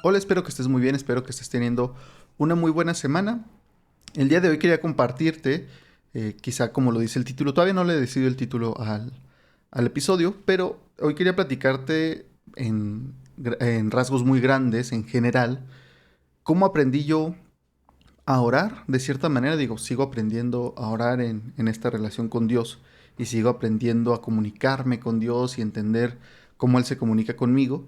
Hola, espero que estés muy bien, espero que estés teniendo una muy buena semana. El día de hoy quería compartirte, quizá como lo dice el título, todavía no le he decidido el título al episodio, pero hoy quería platicarte en rasgos muy grandes, en general, cómo aprendí yo a orar. De cierta manera, digo, sigo aprendiendo a orar en esta relación con Dios y sigo aprendiendo a comunicarme con Dios y entender cómo Él se comunica conmigo,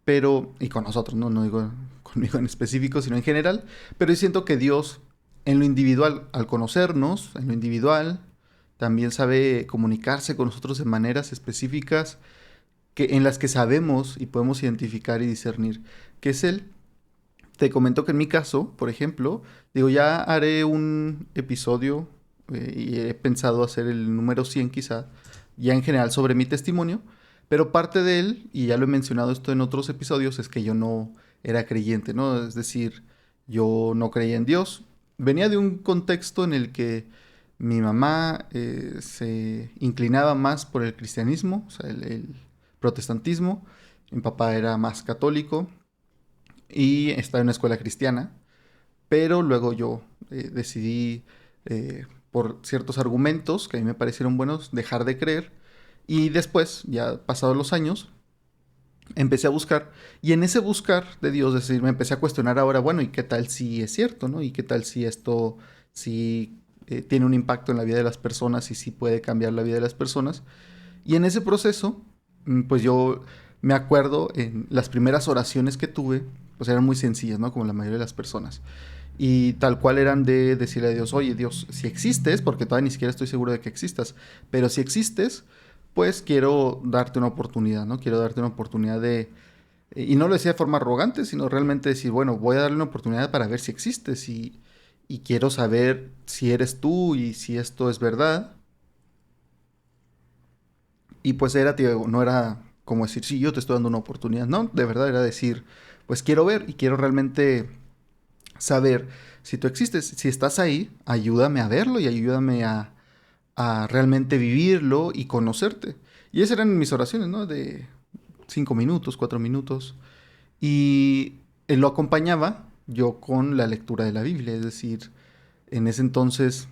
pero, y con nosotros, no digo conmigo en específico, sino en general, pero yo siento que Dios en lo individual, al conocernos, en lo individual, también sabe comunicarse con nosotros de maneras específicas en las que sabemos y podemos identificar y discernir qué es Él. Te comento que en mi caso, por ejemplo, digo, ya haré un episodio y he pensado hacer el número 100 quizá, ya en general sobre mi testimonio, pero parte de él, y ya lo he mencionado esto en otros episodios, es que yo no era creyente, ¿no? Es decir, yo no creía en Dios. Venía de un contexto en el que mi mamá se inclinaba más por el cristianismo, o sea, el protestantismo. Mi papá era más católico y estaba en una escuela cristiana, pero luego yo decidí, por ciertos argumentos que a mí me parecieron buenos, dejar de creer. Y después, ya pasados los años, empecé a buscar. Y en ese buscar de Dios, es decir, me empecé a cuestionar ahora, bueno, ¿y qué tal si es cierto, no? ¿Y qué tal si esto, si tiene un impacto en la vida de las personas y si puede cambiar la vida de las personas? Y en ese proceso, pues yo me acuerdo en las primeras oraciones que tuve, pues eran muy sencillas, ¿no? Como la mayoría de las personas. Y tal cual eran de decirle a Dios, oye Dios, si existes, porque todavía ni siquiera estoy seguro de que existas, pero si existes, pues quiero darte una oportunidad, ¿no? Quiero darte una oportunidad de... Y no lo decía de forma arrogante, sino realmente decir, bueno, voy a darle una oportunidad para ver si existes y quiero saber si eres tú y si esto es verdad. Y pues era, tío, no era como decir, sí, yo te estoy dando una oportunidad. No, de verdad era decir, pues quiero ver y quiero realmente saber si tú existes, si estás ahí, ayúdame a verlo y ayúdame a realmente vivirlo y conocerte. Y esas eran mis oraciones, ¿no? De 5 minutos, 4 minutos. Y lo acompañaba yo con la lectura de la Biblia, es decir, en ese entonces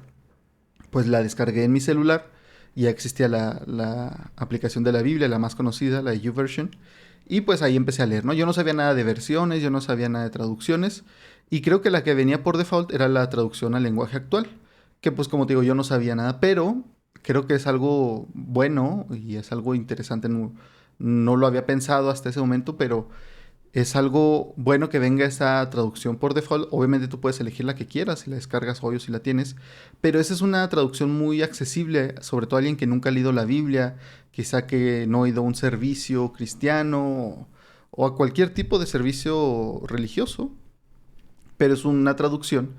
pues la descargué en mi celular y ya existía la aplicación de la Biblia, la más conocida, la YouVersion, y pues ahí empecé a leer, ¿no? Yo no sabía nada de versiones, yo no sabía nada de traducciones, y creo que la que venía por default era la traducción al lenguaje actual, que pues como te digo, yo no sabía nada, pero creo que es algo bueno y es algo interesante, no lo había pensado hasta ese momento, pero es algo bueno que venga esa traducción por default. Obviamente tú puedes elegir la que quieras, si la descargas o si la tienes, pero esa es una traducción muy accesible, sobre todo a alguien que nunca ha leído la Biblia, quizá que no ha ido a un servicio cristiano o a cualquier tipo de servicio religioso, pero es una traducción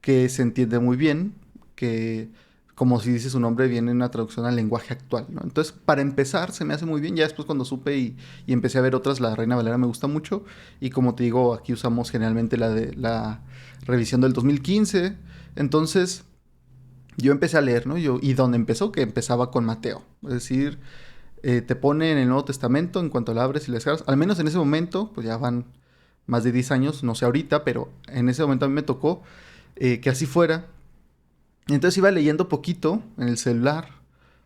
que se entiende muy bien, que como si dice su nombre, viene en una traducción al lenguaje actual, ¿no? Entonces, para empezar, se me hace muy bien. Ya después cuando supe y empecé a ver otras, la Reina Valera me gusta mucho. Y como te digo, aquí usamos generalmente la de la revisión del 2015. Entonces, yo empecé a leer, ¿no? Y donde empezó, que empezaba con Mateo. Es decir, te pone en el Nuevo Testamento, en cuanto la abres y la descargas, al menos en ese momento, pues ya van más de 10 años, no sé ahorita, pero en ese momento a mí me tocó que así fuera. Entonces iba leyendo poquito en el celular,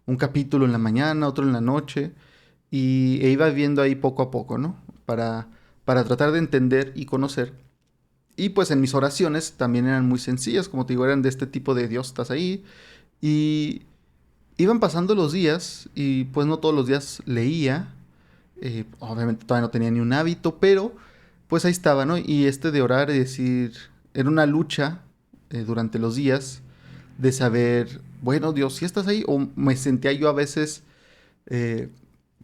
un capítulo en la mañana, otro en la noche, e iba viendo ahí poco a poco, ¿no? Para tratar de entender y conocer. Y pues en mis oraciones también eran muy sencillas, como te digo, eran de este tipo de Dios, estás ahí. Y iban pasando los días y pues no todos los días leía. Obviamente todavía no tenía ni un hábito, pero pues ahí estaba, ¿no? Y este de orar y decir, era una lucha durante los días de saber, bueno, Dios, si estás ahí, o me sentía yo a veces, eh,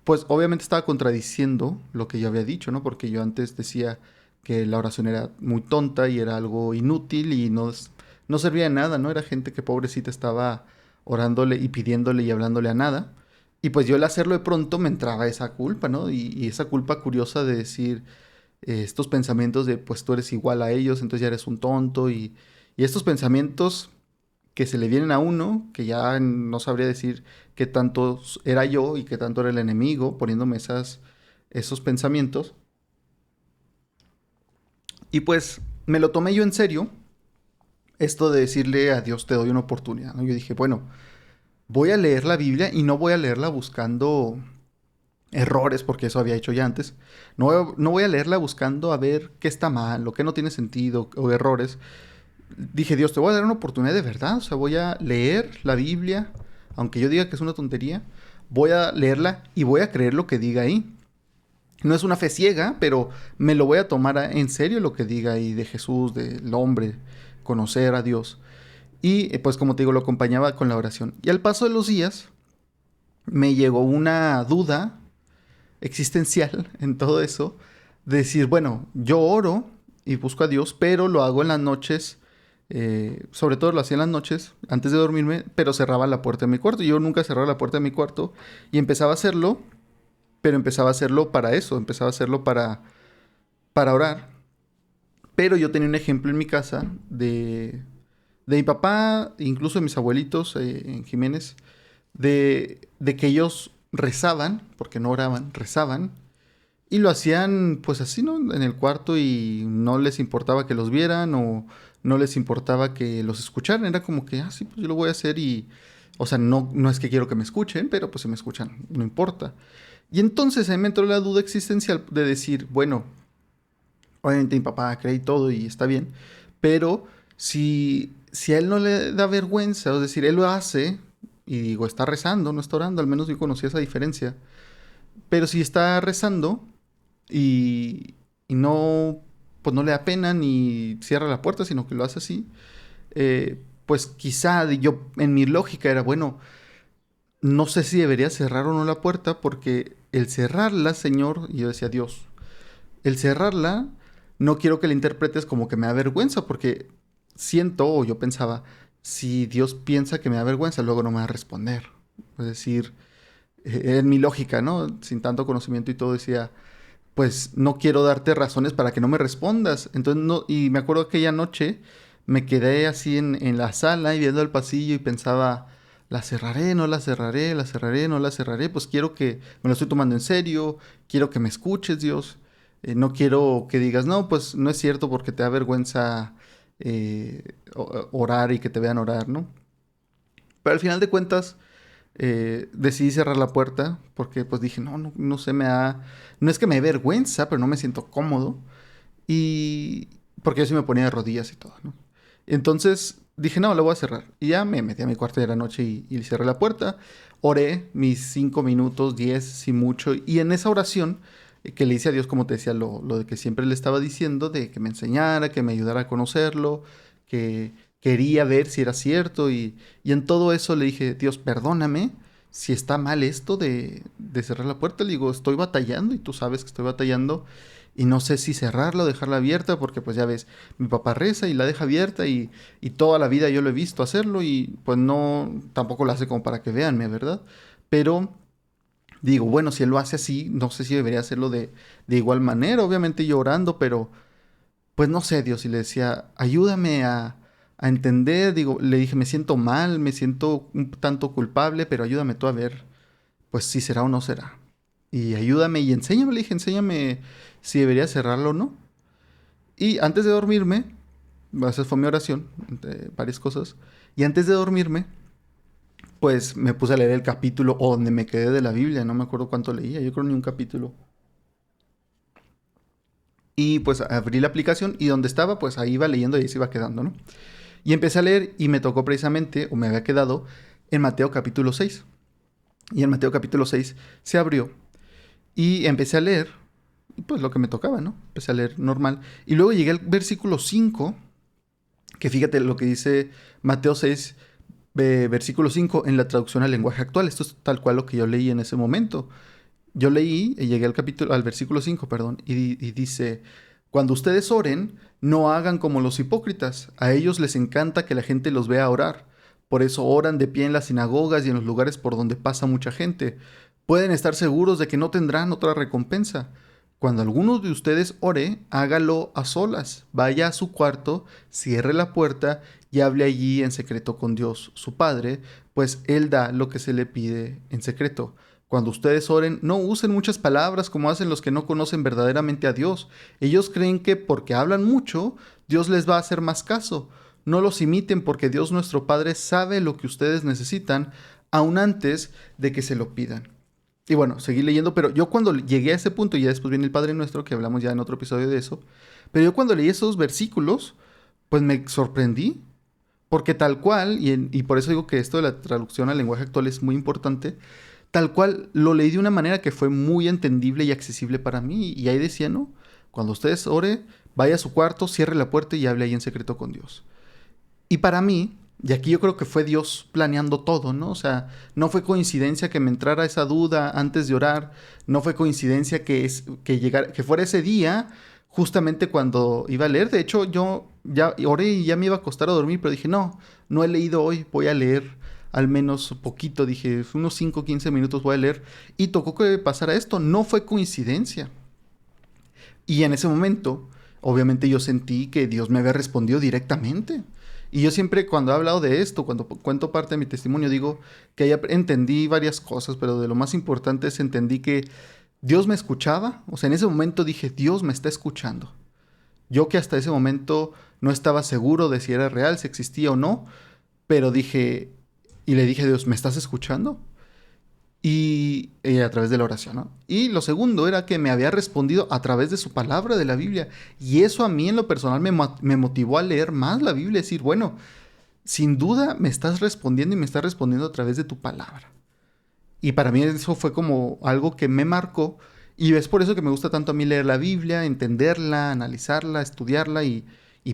pues obviamente estaba contradiciendo lo que yo había dicho, ¿no? Porque yo antes decía que la oración era muy tonta y era algo inútil y no servía de nada, ¿no? Era gente que pobrecita estaba orándole y pidiéndole y hablándole a nada. Y pues yo al hacerlo de pronto me entraba esa culpa, ¿no? Y esa culpa curiosa de decir estos pensamientos de pues tú eres igual a ellos, entonces ya eres un tonto y estos pensamientos que se le vienen a uno, que ya no sabría decir qué tanto era yo y qué tanto era el enemigo, poniéndome esos pensamientos. Y pues me lo tomé yo en serio, esto de decirle a Dios te doy una oportunidad, ¿no? Yo dije, bueno, voy a leer la Biblia y no voy a leerla buscando errores, porque eso había hecho ya antes. No voy a leerla buscando a ver qué está mal o qué no tiene sentido o errores. Dije, Dios, te voy a dar una oportunidad de verdad. O sea, voy a leer la Biblia, aunque yo diga que es una tontería, voy a leerla y voy a creer lo que diga ahí. No es una fe ciega, pero me lo voy a tomar en serio lo que diga ahí de Jesús, del hombre, conocer a Dios. Y pues como te digo, lo acompañaba con la oración. Y al paso de los días me llegó una duda existencial en todo eso, de decir, bueno, yo oro y busco a Dios, pero lo hago en las noches, sobre todo lo hacía en las noches, antes de dormirme, pero cerraba la puerta de mi cuarto. Yo nunca cerraba la puerta de mi cuarto y empezaba a hacerlo, pero empezaba a hacerlo para eso, empezaba a hacerlo para orar. Pero yo tenía un ejemplo en mi casa de mi papá, incluso de mis abuelitos en Jiménez, de que ellos rezaban, porque no oraban, rezaban, y lo hacían pues así, ¿no? En el cuarto y no les importaba que los vieran o no les importaba que los escucharan. Era como que, ah, sí, pues yo lo voy a hacer y, o sea, no es que quiero que me escuchen, pero pues si me escuchan, no importa. Y entonces ahí me entró la duda existencial de decir, bueno, obviamente mi papá cree y todo y está bien, pero si a él no le da vergüenza, es decir, él lo hace y digo, está rezando, no está orando, al menos yo conocí esa diferencia, pero si está rezando y no, pues no le da pena ni cierra la puerta, sino que lo hace así, pues quizá yo, en mi lógica era, bueno, no sé si debería cerrar o no la puerta, porque el cerrarla, Señor, y yo decía, Dios, el cerrarla, no quiero que la interpretes como que me da vergüenza, porque siento, o yo pensaba, si Dios piensa que me da vergüenza, luego no me va a responder. Es decir, en mi lógica, ¿no? Sin tanto conocimiento y todo, decía, pues no quiero darte razones para que no me respondas. Entonces, no, y me acuerdo aquella noche me quedé así en la sala y viendo el pasillo y pensaba, la cerraré, no la cerraré, la cerraré, no la cerraré. Pues quiero que me lo estoy tomando en serio, quiero que me escuches, Dios. No quiero que digas, no, pues no es cierto porque te da vergüenza orar y que te vean orar, ¿no? Pero al final de cuentas decidí cerrar la puerta porque pues dije, no sé, no es que me dé vergüenza, pero no me siento cómodo. Y porque yo sí me ponía de rodillas y todo, ¿no? Entonces dije, no, la voy a cerrar. Y ya me metí a mi cuarto de la noche y cerré la puerta. Oré mis 5 minutos, 10, si mucho. Y en esa oración que le hice a Dios, como te decía, lo de que siempre le estaba diciendo, de que me enseñara, que me ayudara a conocerlo, que quería ver si era cierto. Y en todo eso le dije, Dios, perdóname si está mal esto de cerrar la puerta. Le digo, estoy batallando y tú sabes que estoy batallando. Y no sé si cerrarla o dejarla abierta, porque pues ya ves, mi papá reza y la deja abierta y toda la vida yo lo he visto hacerlo y pues no, tampoco lo hace como para que veanme, ¿verdad? Pero digo, bueno, si él lo hace así, no sé si debería hacerlo de igual manera, obviamente llorando, pero pues no sé, Dios, y le decía, ayúdame a entender, digo, le dije, me siento mal, me siento un tanto culpable, pero ayúdame tú a ver, pues si será o no será. Y ayúdame y enséñame, le dije, enséñame si debería cerrarlo o no. Y antes de dormirme, esa fue mi oración, entre varias cosas, y antes de dormirme, pues me puse a leer el capítulo o donde me quedé de la Biblia, no me acuerdo cuánto leía, yo creo ni un capítulo. Y pues abrí la aplicación y donde estaba, pues ahí iba leyendo y ahí se iba quedando, ¿no? Y empecé a leer y me tocó precisamente, o me había quedado, en Mateo capítulo 6. Y en Mateo capítulo 6 se abrió y empecé a leer, y pues lo que me tocaba, ¿no? Empecé a leer normal. Y luego llegué al versículo 5, que fíjate lo que dice Mateo 6, versículo 5 en la traducción al lenguaje actual. Esto es tal cual lo que yo leí en ese momento. Yo leí y llegué al versículo 5, perdón, y dice, cuando ustedes oren, no hagan como los hipócritas. A ellos les encanta que la gente los vea orar. Por eso oran de pie en las sinagogas y en los lugares por donde pasa mucha gente. Pueden estar seguros de que no tendrán otra recompensa. Cuando alguno de ustedes ore, hágalo a solas. Vaya a su cuarto, cierre la puerta y hable allí en secreto con Dios, su Padre, pues Él da lo que se le pide en secreto. Cuando ustedes oren, no usen muchas palabras como hacen los que no conocen verdaderamente a Dios. Ellos creen que porque hablan mucho, Dios les va a hacer más caso. No los imiten porque Dios nuestro Padre sabe lo que ustedes necesitan aún antes de que se lo pidan. Y bueno, seguí leyendo, pero yo cuando llegué a ese punto, y ya después viene el Padre Nuestro, que hablamos ya en otro episodio de eso, pero yo cuando leí esos versículos, pues me sorprendí, porque tal cual, y por eso digo que esto de la traducción al lenguaje actual es muy importante, tal cual lo leí de una manera que fue muy entendible y accesible para mí, y ahí decía, ¿no? Cuando ustedes ore, vaya a su cuarto, cierre la puerta y hable ahí en secreto con Dios. Y para mí, y aquí yo creo que fue Dios planeando todo, ¿no? O sea, no fue coincidencia que me entrara esa duda antes de orar, no fue coincidencia que fuera ese día, justamente cuando iba a leer. De hecho, yo ya oré y ya me iba a acostar a dormir, pero dije, no, no he leído hoy, voy a leer al menos poquito, dije, unos 5 o 15 minutos voy a leer. Y tocó que pasara esto, no fue coincidencia. Y en ese momento, obviamente yo sentí que Dios me había respondido directamente. Y yo siempre cuando he hablado de esto, cuando cuento parte de mi testimonio, digo que ya entendí varias cosas, pero de lo más importante es entendí que Dios me escuchaba. O sea, en ese momento dije, Dios me está escuchando. Yo que hasta ese momento no estaba seguro de si era real, si existía o no, pero dije, y le dije a Dios, ¿me estás escuchando? Y a través de la oración, ¿no? Y lo segundo era que me había respondido a través de su palabra de la Biblia. Y eso a mí en lo personal me motivó a leer más la Biblia, decir, bueno, sin duda me estás respondiendo y me estás respondiendo a través de tu palabra. Y para mí eso fue como algo que me marcó. Y es por eso que me gusta tanto a mí leer la Biblia, entenderla, analizarla, estudiarla y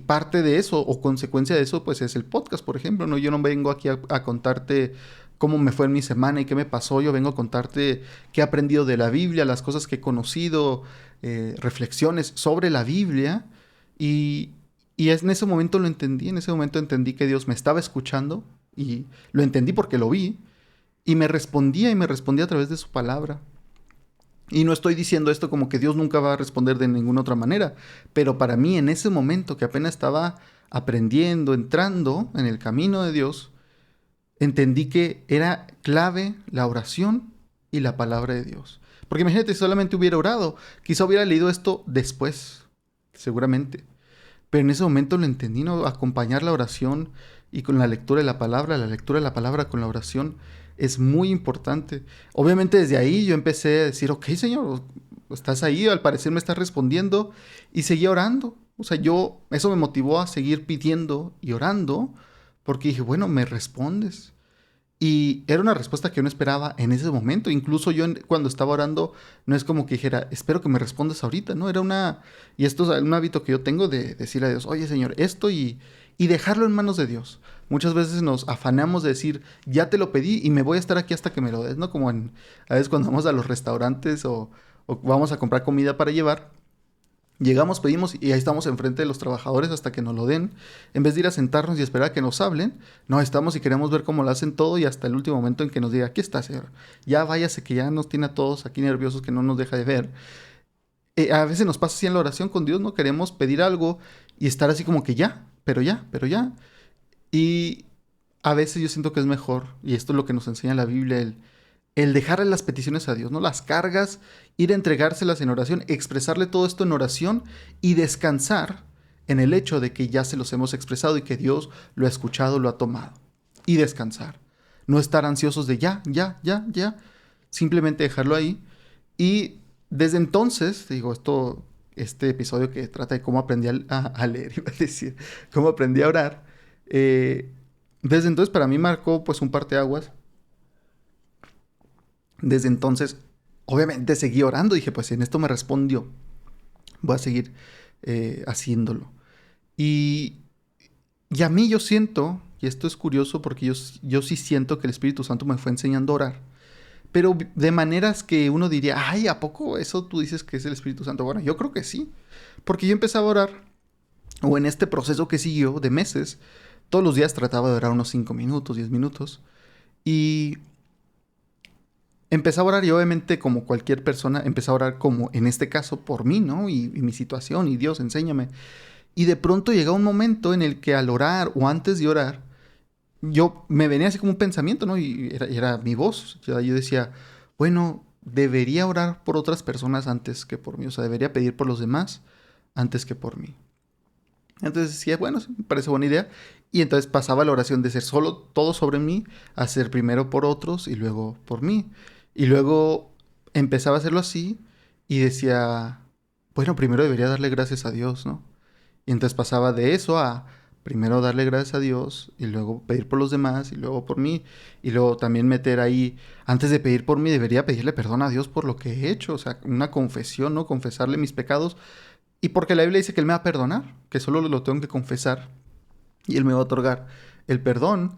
parte de eso o consecuencia de eso pues es el podcast, por ejemplo, ¿no? Yo no vengo aquí a contarte cómo me fue en mi semana y qué me pasó, yo vengo a contarte qué he aprendido de la Biblia, las cosas que he conocido, reflexiones sobre la Biblia y, en ese momento lo entendí, en ese momento entendí que Dios me estaba escuchando y lo entendí porque lo vi y me respondía a través de su palabra. Y no estoy diciendo esto como que Dios nunca va a responder de ninguna otra manera, pero para mí en ese momento que apenas estaba aprendiendo, entrando en el camino de Dios, entendí que era clave la oración y la palabra de Dios. Porque imagínate, si solamente hubiera orado, quizá hubiera leído esto después, seguramente. Pero en ese momento lo entendí, ¿no? Acompañar la oración y con la lectura de la lectura de la palabra con la oración es muy importante. Obviamente desde ahí yo empecé a decir, ok, Señor, estás ahí, al parecer me estás respondiendo, y seguí orando. O sea, eso me motivó a seguir pidiendo y orando, porque dije, bueno, me respondes. Y era una respuesta que yo no esperaba en ese momento. Incluso yo cuando estaba orando, no es como que dijera, espero que me respondas ahorita, ¿no? Y esto es un hábito que yo tengo de decirle a Dios, oye Señor, esto y dejarlo en manos de Dios. Muchas veces nos afanamos de decir, ya te lo pedí y me voy a estar aquí hasta que me lo des, ¿no? A veces cuando vamos a los restaurantes o vamos a comprar comida para llevar. Llegamos, pedimos y ahí estamos enfrente de los trabajadores hasta que nos lo den. En vez de ir a sentarnos y esperar a que nos hablen, no, estamos y queremos ver cómo lo hacen todo y hasta el último momento en que nos diga, aquí está, señor. Ya váyase que ya nos tiene a todos aquí nerviosos que no nos deja de ver. A veces nos pasa así en la oración con Dios, ¿no? Queremos pedir algo y estar así como que ya, pero ya, pero ya. Y a veces yo siento que es mejor, y esto es lo que nos enseña la Biblia, el dejarle las peticiones a Dios, ¿no? Las cargas, ir a entregárselas en oración, expresarle todo esto en oración y descansar en el hecho de que ya se los hemos expresado y que Dios lo ha escuchado, lo ha tomado. Y descansar. No estar ansiosos de ya, ya, ya, ya. Simplemente dejarlo ahí. Y desde entonces, digo, este episodio que trata de cómo aprendí a leer, iba a decir, cómo aprendí a orar, desde entonces para mí marcó pues un parteaguas. Desde entonces, obviamente seguí orando. Dije, pues si en esto me respondió, voy a seguir haciéndolo. Y, y a mí yo siento, y esto es curioso porque yo sí siento que el Espíritu Santo me fue enseñando a orar. Pero de maneras que uno diría, ay, ¿a poco eso tú dices que es el Espíritu Santo? Bueno, yo creo que sí. Porque yo empezaba a orar, o en este proceso que siguió de meses, todos los días trataba de orar unos 5 minutos, 10 minutos. Y empecé a orar y obviamente como cualquier persona, empecé a orar como en este caso por mí, ¿no? Y mi situación y Dios, enséñame. Y de pronto llega un momento en el que al orar o antes de orar, yo me venía así como un pensamiento, ¿no? Y era mi voz. Yo decía, bueno, debería orar por otras personas antes que por mí. O sea, debería pedir por los demás antes que por mí. Entonces decía, bueno, sí, me parece buena idea. Y entonces pasaba la oración de ser solo todo sobre mí, a ser primero por otros y luego por mí. Y luego empezaba a hacerlo así y decía, bueno, primero debería darle gracias a Dios, ¿no? Y entonces pasaba de eso a primero darle gracias a Dios y luego pedir por los demás y luego por mí. Y luego también meter ahí, antes de pedir por mí, debería pedirle perdón a Dios por lo que he hecho. O sea, una confesión, ¿no? Confesarle mis pecados. Y porque la Biblia dice que Él me va a perdonar, que solo lo tengo que confesar y Él me va a otorgar el perdón.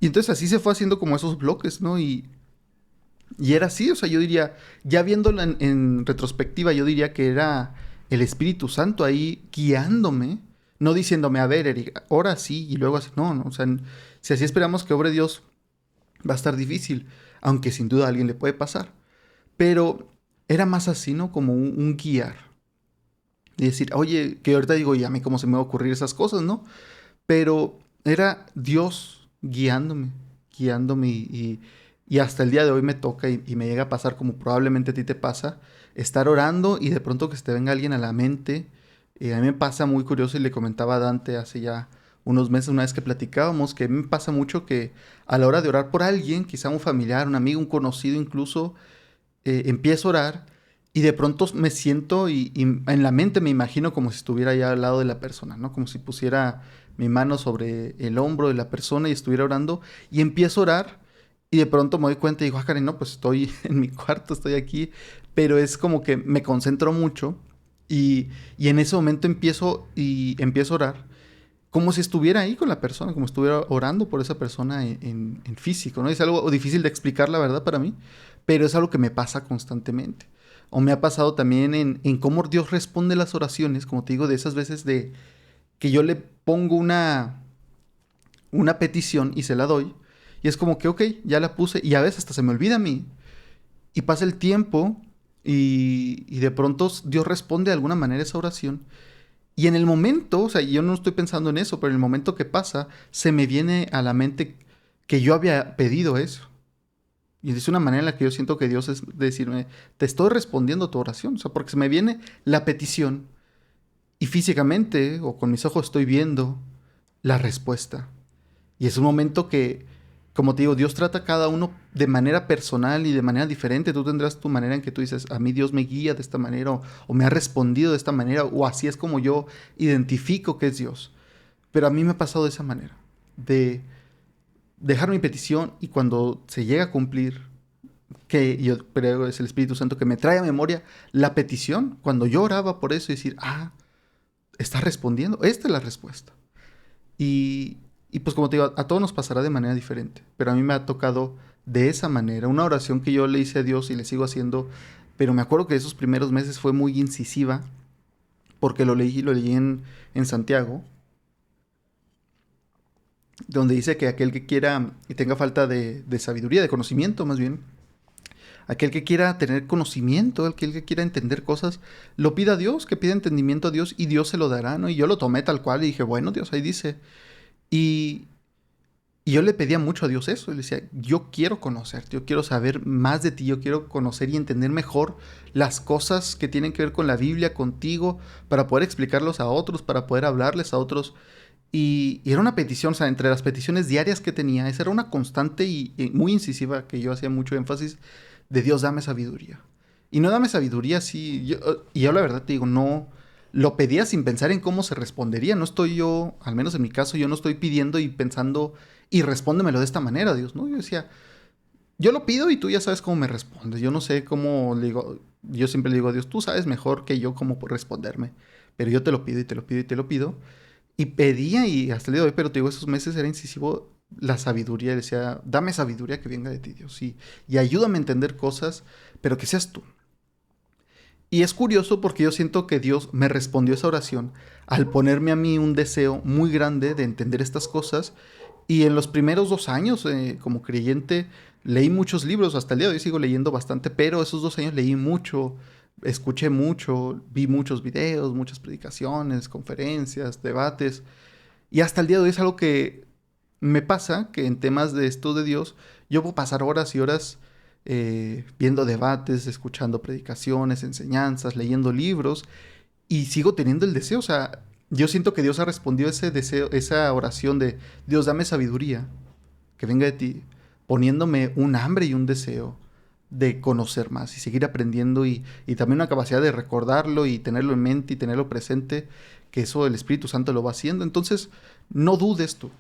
Y entonces así se fue haciendo como esos bloques, ¿no? Y era así, o sea, yo diría, ya viéndolo en retrospectiva, yo diría que era el Espíritu Santo ahí guiándome, no diciéndome, a ver, Eric, ahora sí y luego así. No, no, o sea, si así esperamos que obre Dios, va a estar difícil, aunque sin duda a alguien le puede pasar. Pero era más así, ¿no? Como un guiar. Y decir, oye, que ahorita digo, y a mí cómo se me va a ocurrir esas cosas, ¿no? Pero era Dios guiándome, guiándome y hasta el día de hoy me toca y me llega a pasar como probablemente a ti te pasa, estar orando y de pronto que se te venga alguien a la mente. A mí me pasa muy curioso y le comentaba a Dante hace ya unos meses, una vez que platicábamos, que a mí me pasa mucho que a la hora de orar por alguien, quizá un familiar, un amigo, un conocido incluso, empiezo a orar y de pronto me siento y en la mente me imagino como si estuviera ya al lado de la persona, ¿no? Como si pusiera mi mano sobre el hombro de la persona y estuviera orando y empiezo a orar y de pronto me doy cuenta y digo, ah, Karen, no, pues estoy en mi cuarto, estoy aquí, pero es como que me concentro mucho y, y en ese momento empiezo a orar como si estuviera ahí con la persona, como si estuviera orando por esa persona en físico, ¿no? Es algo difícil de explicar, la verdad, para mí, pero es algo que me pasa constantemente. O me ha pasado también en cómo Dios responde las oraciones, como te digo, de esas veces de que yo le pongo una petición y se la doy, y es como que, ok, ya la puse, y a veces hasta se me olvida a mí, y pasa el tiempo, y de pronto Dios responde de alguna manera esa oración, y en el momento, o sea, yo no estoy pensando en eso, pero en el momento que pasa, se me viene a la mente que yo había pedido eso. Y es una manera en la que yo siento que Dios es decirme, te estoy respondiendo tu oración. O sea, porque se me viene la petición y físicamente o con mis ojos estoy viendo la respuesta. Y es un momento que, como te digo, Dios trata a cada uno de manera personal y de manera diferente. Tú tendrás tu manera en que tú dices, a mí Dios me guía de esta manera o me ha respondido de esta manera o así es como yo identifico que es Dios. Pero a mí me ha pasado de esa manera, de dejar mi petición y cuando se llega a cumplir, que yo creo es el Espíritu Santo que me trae a memoria la petición, cuando yo oraba por eso y decir, ah, está respondiendo, esta es la respuesta. Y pues como te digo, a todos nos pasará de manera diferente, pero a mí me ha tocado de esa manera, una oración que yo le hice a Dios y le sigo haciendo, pero me acuerdo que esos primeros meses fue muy incisiva, porque lo leí en Santiago, donde dice que aquel que quiera y tenga falta de sabiduría, de conocimiento más bien, aquel que quiera tener conocimiento, aquel que quiera entender cosas, lo pida a Dios, que pida entendimiento a Dios y Dios se lo dará, ¿no? Y yo lo tomé tal cual y dije, bueno, Dios, ahí dice. Y, y yo le pedía mucho a Dios eso, le decía, yo quiero conocerte, yo quiero saber más de ti, yo quiero conocer y entender mejor las cosas que tienen que ver con la Biblia, contigo, para poder explicarlos a otros, para poder hablarles a otros. Y era una petición, o sea, entre las peticiones diarias que tenía, esa era una constante y muy incisiva que yo hacía mucho énfasis de Dios, dame sabiduría. Y no dame sabiduría así, y yo la verdad te digo, no, lo pedía sin pensar en cómo se respondería. No estoy yo, al menos en mi caso, yo no estoy pidiendo y pensando, y respóndemelo de esta manera, Dios, ¿no? Yo decía, yo lo pido y tú ya sabes cómo me respondes. Yo no sé cómo le digo, yo siempre le digo a Dios, tú sabes mejor que yo cómo responderme, pero yo te lo pido y te lo pido y te lo pido. Y pedía y hasta el día de hoy, pero te digo, esos meses era incisivo la sabiduría. Decía, dame sabiduría que venga de ti, Dios. Y ayúdame a entender cosas, pero que seas tú. Y es curioso porque yo siento que Dios me respondió esa oración al ponerme a mí un deseo muy grande de entender estas cosas. Y en los primeros 2 años, como creyente, leí muchos libros. Hasta el día de hoy sigo leyendo bastante, pero esos 2 años leí mucho, escuché mucho, vi muchos videos, muchas predicaciones, conferencias, debates. Y hasta el día de hoy es algo que me pasa, que en temas de esto de Dios, yo puedo pasar horas y horas viendo debates, escuchando predicaciones, enseñanzas, leyendo libros, y sigo teniendo el deseo. O sea, yo siento que Dios ha respondido ese deseo, esa oración de Dios, dame sabiduría que venga de ti, poniéndome un hambre y un deseo de conocer más y seguir aprendiendo, y también una capacidad de recordarlo y tenerlo en mente y tenerlo presente, que eso el Espíritu Santo lo va haciendo. Entonces, no dudes tú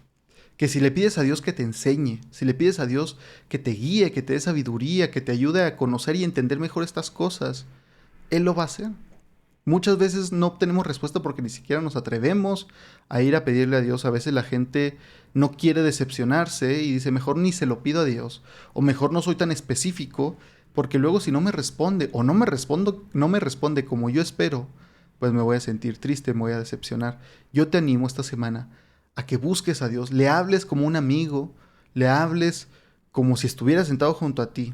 que si le pides a Dios que te enseñe, si le pides a Dios que te guíe, que te dé sabiduría, que te ayude a conocer y entender mejor estas cosas, Él lo va a hacer. Muchas veces no obtenemos respuesta porque ni siquiera nos atrevemos a ir a pedirle a Dios. A veces la gente no quiere decepcionarse y dice, mejor ni se lo pido a Dios, o mejor no soy tan específico, porque luego si no me responde o no me responde como yo espero, pues me voy a sentir triste, me voy a decepcionar. Yo te animo esta semana a que busques a Dios, le hables como un amigo, le hables como si estuviera sentado junto a ti,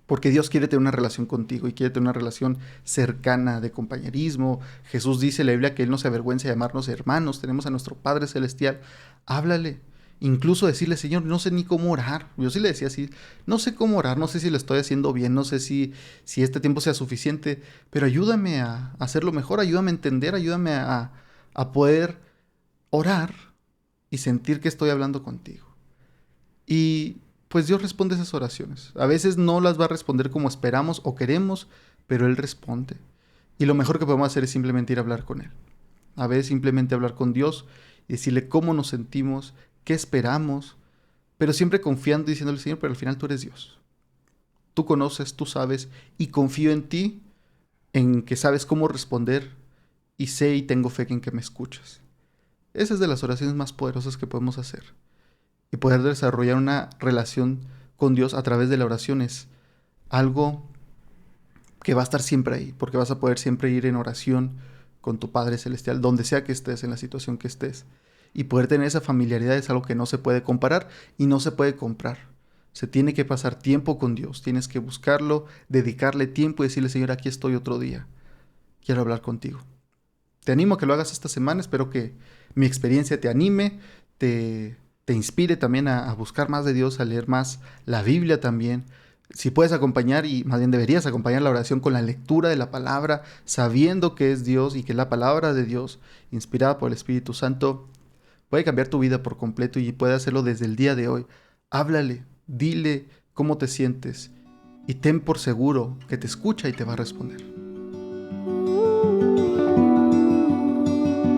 porque Dios quiere tener una relación contigo y quiere tener una relación cercana de compañerismo. Jesús dice en la Biblia que Él no se avergüenza de llamarnos hermanos. Tenemos a nuestro Padre Celestial. Háblale. Incluso decirle, Señor, no sé ni cómo orar. Yo sí le decía así, no sé cómo orar, no sé si lo estoy haciendo bien, no sé si este tiempo sea suficiente, pero ayúdame a hacerlo mejor, ayúdame a entender, ayúdame a poder orar y sentir que estoy hablando contigo. Y pues Dios responde esas oraciones. A veces no las va a responder como esperamos o queremos, pero Él responde. Y lo mejor que podemos hacer es simplemente ir a hablar con Él. A veces simplemente hablar con Dios y decirle cómo nos sentimos, qué esperamos, pero siempre confiando y diciéndole, Señor, pero al final tú eres Dios. Tú conoces, tú sabes, y confío en ti, en que sabes cómo responder, y sé y tengo fe en que me escuchas. Esa es de las oraciones más poderosas que podemos hacer. Y poder desarrollar una relación con Dios a través de la oración es algo que va a estar siempre ahí, porque vas a poder siempre ir en oración con tu Padre Celestial, donde sea que estés, en la situación que estés. Y poder tener esa familiaridad es algo que no se puede comparar y no se puede comprar. Se tiene que pasar tiempo con Dios, tienes que buscarlo, dedicarle tiempo y decirle, Señor, aquí estoy otro día, quiero hablar contigo. Te animo a que lo hagas esta semana, espero que mi experiencia te anime, te inspire también a buscar más de Dios, a leer más la Biblia también. Si puedes acompañar, y más bien deberías acompañar la oración con la lectura de la palabra, sabiendo que es Dios y que la palabra de Dios, inspirada por el Espíritu Santo, puede cambiar tu vida por completo y puede hacerlo desde el día de hoy. Háblale, dile cómo te sientes y ten por seguro que te escucha y te va a responder.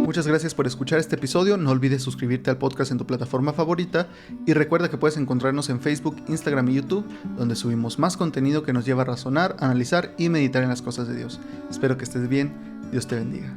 Muchas gracias por escuchar este episodio. No olvides suscribirte al podcast en tu plataforma favorita y recuerda que puedes encontrarnos en Facebook, Instagram y YouTube, donde subimos más contenido que nos lleva a razonar, analizar y meditar en las cosas de Dios. Espero que estés bien. Dios te bendiga.